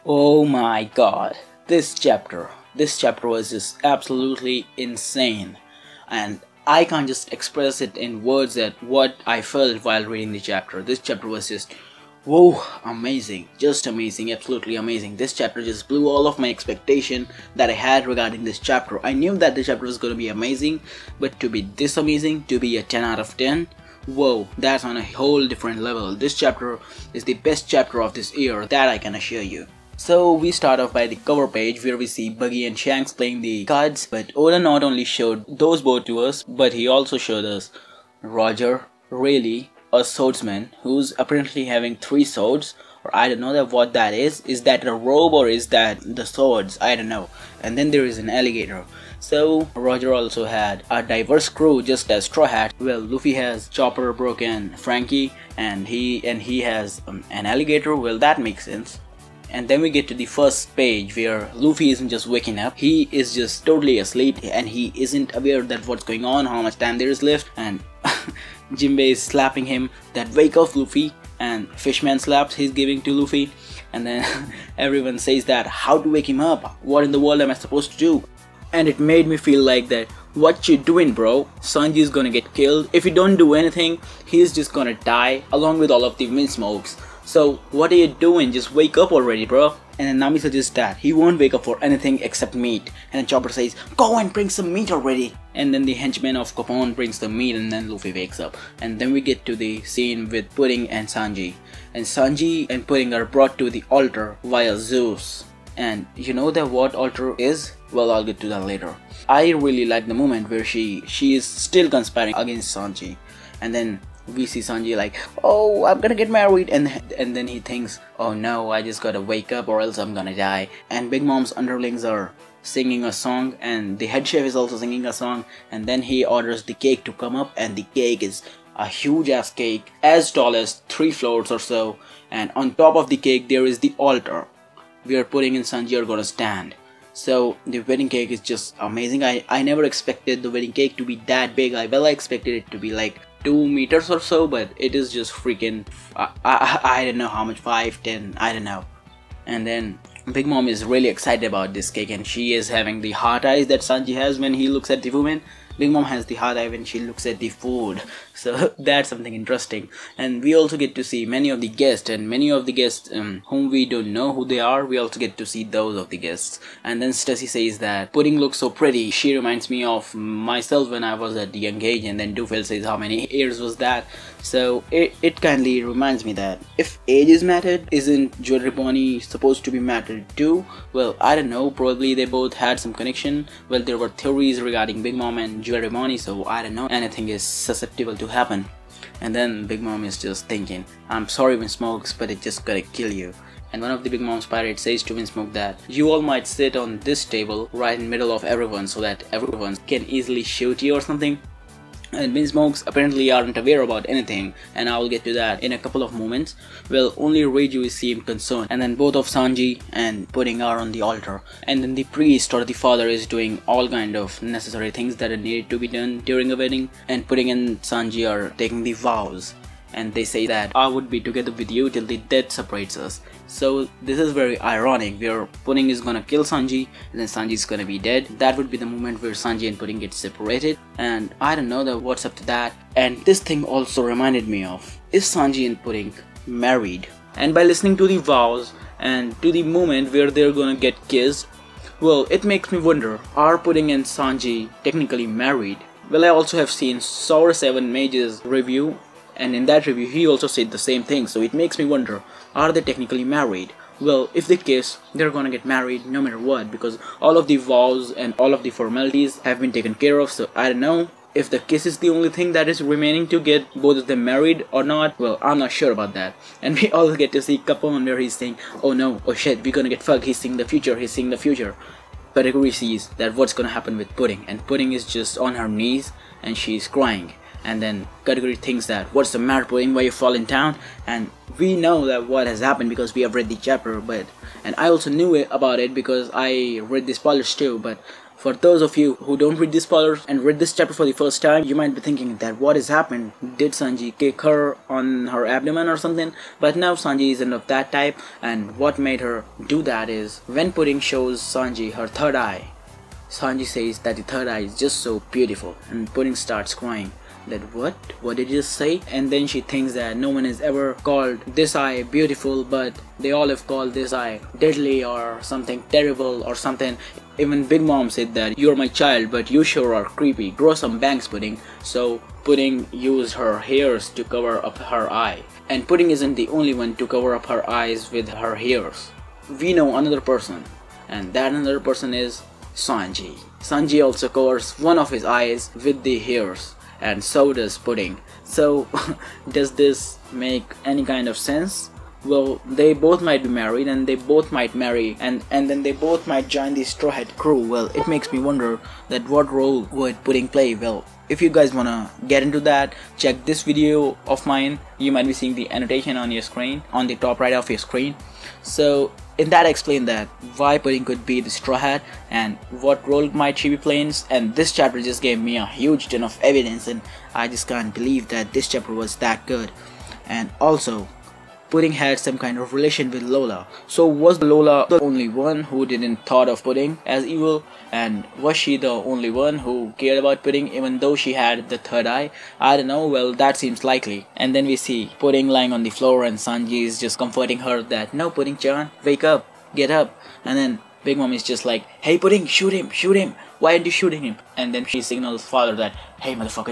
Oh my god, this chapter was just absolutely insane, and I can't just express it in words that what I felt while reading the chapter. This chapter was just, whoa, amazing, just amazing, absolutely amazing. This chapter just blew all of my expectation that I had regarding this chapter. I knew that the chapter was going to be amazing, but to be this amazing, to be a 10 out of 10, whoa, that's on a whole different level. This chapter is the best chapter of this year, that I can assure you. So we start off by the cover page where we see Buggy and Shanks playing the cards, but Oda not only showed those both to us, but he also showed us Roger, really, a swordsman who's apparently having 3 swords, or I don't know that what that is. Is that a robe or is that the swords? I don't know. And then there is an alligator. So Roger also had a diverse crew just as Straw Hat. Well, Luffy has Chopper, Brook and Frankie, and he has an alligator. Well, that makes sense. And then we get to the first page where Luffy isn't just waking up, he is just totally asleep and he isn't aware that what's going on, how much time there is left, and Jinbe is slapping him that wake up Luffy, and fishman slaps he's giving to Luffy, and then everyone says that how to wake him up, what in the world am I supposed to do? And it made me feel like that, what you doing bro? Sanji is gonna get killed. If you don't do anything, he's just gonna die along with all of the Vinsmokes. So what are you doing? Just wake up already, bro. And then Nami suggests that he won't wake up for anything except meat. And then Chopper says, go and bring some meat already. And then the henchman of Capone brings the meat and then Luffy wakes up. And then we get to the scene with Pudding and Sanji. And Sanji and Pudding are brought to the altar via Zeus. And you know that what altar is? Well, I'll get to that later. I really like the moment where she is still conspiring against Sanji. And then we see Sanji like, oh, I'm gonna get married, and then he thinks, oh no, I just gotta wake up or else I'm gonna die. And Big Mom's underlings are singing a song and the head chef is also singing a song, and then he orders the cake to come up, and the cake is a huge ass cake as tall as 3 floors or so, and on top of the cake there is the altar where Pudding and Sanji are gonna stand. So the wedding cake is just amazing. I never expected the wedding cake to be that big. I expected it to be like 2 meters or so, but it is just freaking, I don't know how much, 5, 10, I don't know. And then Big Mom is really excited about this cake, and she is having the heart eyes that Sanji has when he looks at the woman. Big Mom has the heart eye when she looks at the food. So that's something interesting. And we also get to see many of the guests, and many of the guests whom we don't know who they are, we also get to see those of the guests. And then Stacy says that Pudding looks so pretty, she reminds me of myself when I was at the young age. And then Dufel says how many years was that. So it kindly reminds me that if age is mattered, isn't Jewelry Bonnie supposed to be mattered too? Well, I don't know, probably they both had some connection. Well, there were theories regarding Big Mom and Jewelry Bonnie, so I don't know, anything is susceptible to happen. And then Big Mom is just thinking, I'm sorry Vinsmokes, but it just gotta kill you. And one of the Big Mom's pirates says to Vinsmoke that you all might sit on this table right in the middle of everyone so that everyone can easily shoot you or something. And Vinsmokes apparently aren't aware about anything, and I will get to that in a couple of moments. Well, only Reiju seemed concerned, and then both of Sanji and Pudding are on the altar, and then the priest or the father is doing all kind of necessary things that are needed to be done during a wedding, and Pudding and Sanji are taking the vows. And they say that I would be together with you till the death separates us. So this is very ironic, where Pudding is gonna kill Sanji and then Sanji is gonna be dead. That would be the moment where Sanji and Pudding get separated, and I don't know that what's up to that. And this thing also reminded me of, is Sanji and Pudding married? And by listening to the vows and to the moment where they're gonna get kissed, well, it makes me wonder, are Pudding and Sanji technically married? Well, I also have seen Sour 7 Mage's review, and in that review he also said the same thing, so it makes me wonder, are they technically married? Well, if they kiss, they're gonna get married no matter what, because all of the vows and all of the formalities have been taken care of. So I don't know if the kiss is the only thing that is remaining to get both of them married or not. Well, I'm not sure about that. And we also get to see Capone where he's saying, oh no, oh shit, we're gonna get fucked, he's seeing the future. Katakuri sees that what's gonna happen with Pudding, and Pudding is just on her knees and she's crying. And then Katakuri thinks that, what's the matter Pudding, why you falling down? And we know that what has happened because we have read the chapter, and I also knew about it because I read the spoilers too, but For those of you who don't read the spoilers and read this chapter for the first time, you might be thinking that what has happened? Did Sanji kick her on her abdomen or something? But no, Sanji isn't of that type, and what made her do that is when Pudding shows Sanji her third eye, Sanji says that the third eye is just so beautiful, and Pudding starts crying. That what did you just say? And then she thinks that no one has ever called this eye beautiful, but they all have called this eye deadly or something terrible or something. Even Big Mom said that you're my child, but you sure are creepy, grow some bangs, Pudding. So Pudding used her hairs to cover up her eye, and Pudding isn't the only one to cover up her eyes with her hairs. We know another person, and that another person is Sanji. Sanji also covers one of his eyes with the hairs, and so does Pudding. So does this make any kind of sense? Well, they both might be married, and they both might marry, and then they both might join the Straw Hat crew. Well, it makes me wonder that what role would Pudding play? Well, if you guys wanna get into that, check this video of mine. You might be seeing the annotation on your screen, on the top right of your screen. So in that I explain that why Pudding could be the Straw Hat and what role might she be playing, and this chapter just gave me a huge ton of evidence, and I just can't believe that this chapter was that good. And also, Pudding had some kind of relation with Lola. So was Lola the only one who didn't thought of Pudding as evil? And was she the only one who cared about Pudding even though she had the third eye? I don't know, well that seems likely. And then we see Pudding lying on the floor and Sanji is just comforting her that no Pudding-chan, wake up, get up. And then Big Mom is just like, hey Pudding, shoot him, why aren't you shooting him? And then she signals father that, hey motherfucker,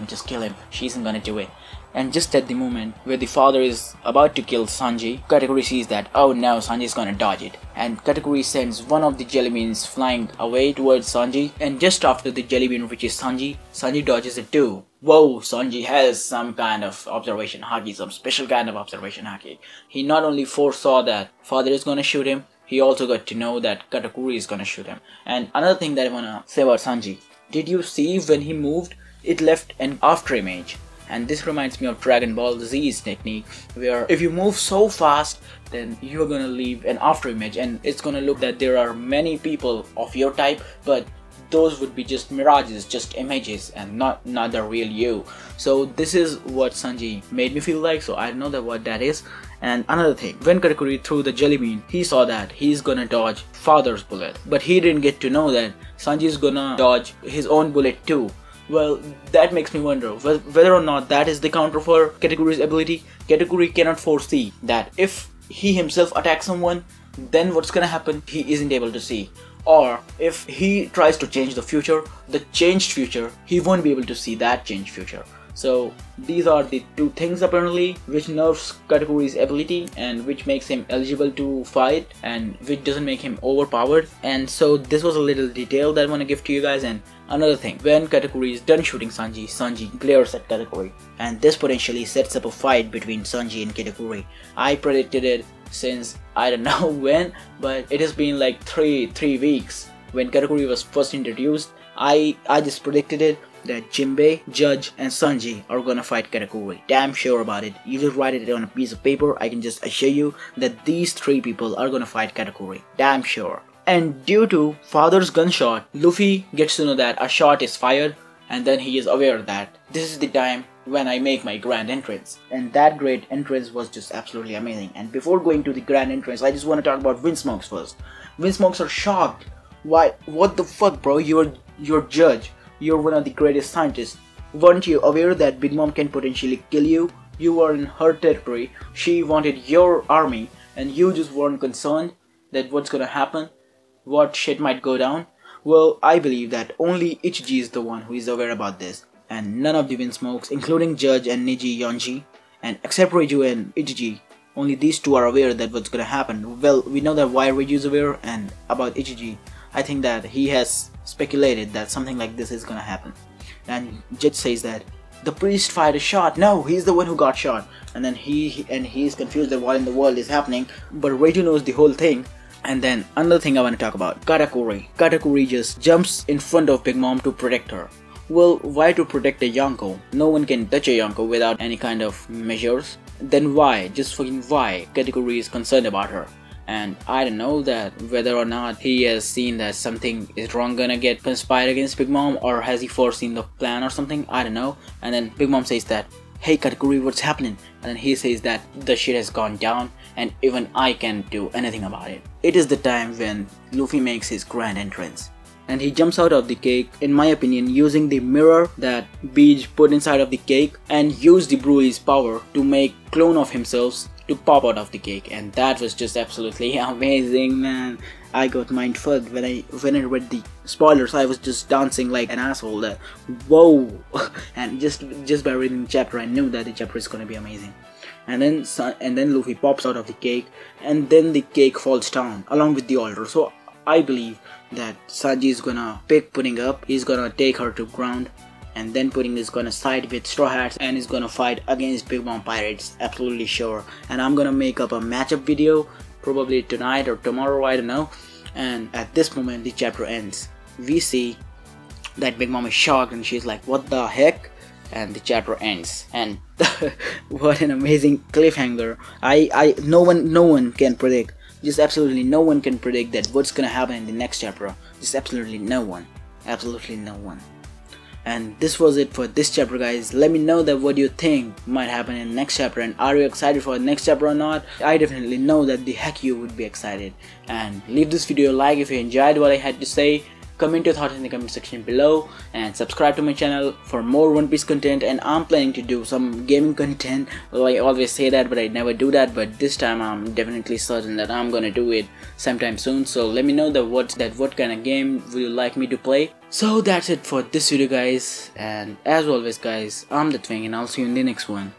just kill him, she isn't gonna do it. And just at the moment where the father is about to kill Sanji, Katakuri sees that, oh no, Sanji is gonna dodge it. And Katakuri sends one of the jelly beans flying away towards Sanji, and just after the jelly bean reaches Sanji, Sanji dodges it too. Whoa, Sanji has some kind of observation haki, some special kind of observation haki. He not only foresaw that father is gonna shoot him, he also got to know that Katakuri is gonna shoot him. And another thing that I wanna say about Sanji, did you see when he moved, it left an after image? And this reminds me of Dragon Ball Z's technique, where if you move so fast, then you're gonna leave an after image, and it's gonna look that there are many people of your type, but those would be just mirages, just images, and not the real you. So this is what Sanji made me feel like, so I don't know that what that is. And another thing, when Katakuri threw the jelly bean, he saw that he's gonna dodge father's bullet, but he didn't get to know that Sanji is gonna dodge his own bullet too. Well, that makes me wonder whether or not that is the counter for Katakuri's ability. Katakuri cannot foresee that if he himself attacks someone, then what's gonna happen, he isn't able to see. Or if he tries to change the future, the changed future, he won't be able to see that changed future. So these are the two things apparently which nerfs Katakuri's ability and which makes him eligible to fight and which doesn't make him overpowered. And so this was a little detail that I want to give to you guys. And another thing, when Katakuri is done shooting Sanji, Sanji glares at Katakuri, and this potentially sets up a fight between Sanji and Katakuri. I predicted it since I don't know when, but it has been like three weeks. When Katakuri was first introduced, I just predicted it, that Jinbe, Judge, and Sanji are gonna fight Katakuri. Damn sure about it. You just write it on a piece of paper, I can just assure you that these three people are gonna fight Katakuri. Damn sure. And due to father's gunshot, Luffy gets to know that a shot is fired, and then he is aware that this is the time when I make my grand entrance. And that great entrance was just absolutely amazing. And before going to the grand entrance, I just want to talk about Vinsmokes first. Vinsmokes are shocked. Why? What the fuck, bro? You're Judge. You're one of the greatest scientists. Weren't you aware that Big Mom can potentially kill you? You were in her territory. She wanted your army, and you just weren't concerned that what's gonna happen, what shit might go down. Well, I believe that only Ichiji is the one who is aware about this, and none of the Vinsmokes, including Judge and Niji Yonji, and except Reiju and Ichiji, only these two are aware that what's gonna happen. Well, we know that why Reiju is aware, and about Ichiji, I think that he has speculated that something like this is gonna happen. And Judge says that the priest fired a shot. No, he's the one who got shot. And then he's confused that what in the world is happening. But Reiju knows the whole thing. And then another thing I want to talk about, Katakuri. Katakuri just jumps in front of Big Mom to protect her. Well, why to protect a Yonko? No one can touch a Yonko without any kind of measures. Then why, just fucking why, Katakuri is concerned about her? and I don't know that whether or not he has seen that something is wrong gonna get conspired against Big Mom, or has he foreseen the plan or something, I don't know. And then Big Mom says that, hey Katakuri, what's happening? And then he says that the shit has gone down and even I can't do anything about it. It is the time when Luffy makes his grand entrance, and he jumps out of the cake, in my opinion, using the mirror that Beej put inside of the cake, and used the Brui's power to make clone of himself to pop out of the cake. And that was just absolutely amazing, man. I got mind fucked when I read the spoilers. I was just dancing like an asshole. That whoa, and just by reading the chapter, I knew that the chapter is gonna be amazing. And then Luffy pops out of the cake, and then the cake falls down along with the altar. So I believe that Sanji is gonna pick Pudding up. He's gonna take her to ground, and then Pudding is gonna side with Straw Hats and is gonna fight against Big Mom Pirates. Absolutely sure. And I'm gonna make up a matchup video probably tonight or tomorrow, I don't know. And at this moment the chapter ends. We see that Big Mom is shocked and she's like, what the heck? And the chapter ends. And what an amazing cliffhanger. No one can predict. Just absolutely no one can predict that what's gonna happen in the next chapter. Just absolutely no one. Absolutely no one. And this was it for this chapter, guys. Let me know that what you think might happen in the next chapter, and are you excited for the next chapter or not? I definitely know that the heck you would be excited. And leave this video a like if you enjoyed what I had to say. Comment your thoughts in the comment section below, and subscribe to my channel for more One Piece content. And I'm planning to do some gaming content. Well, I always say that, but I never do that. But this time I'm definitely certain that I'm gonna do it sometime soon. So let me know that what kind of game would you like me to play. So that's it for this video, guys. And as always, guys, I'm the Twing, and I'll see you in the next one.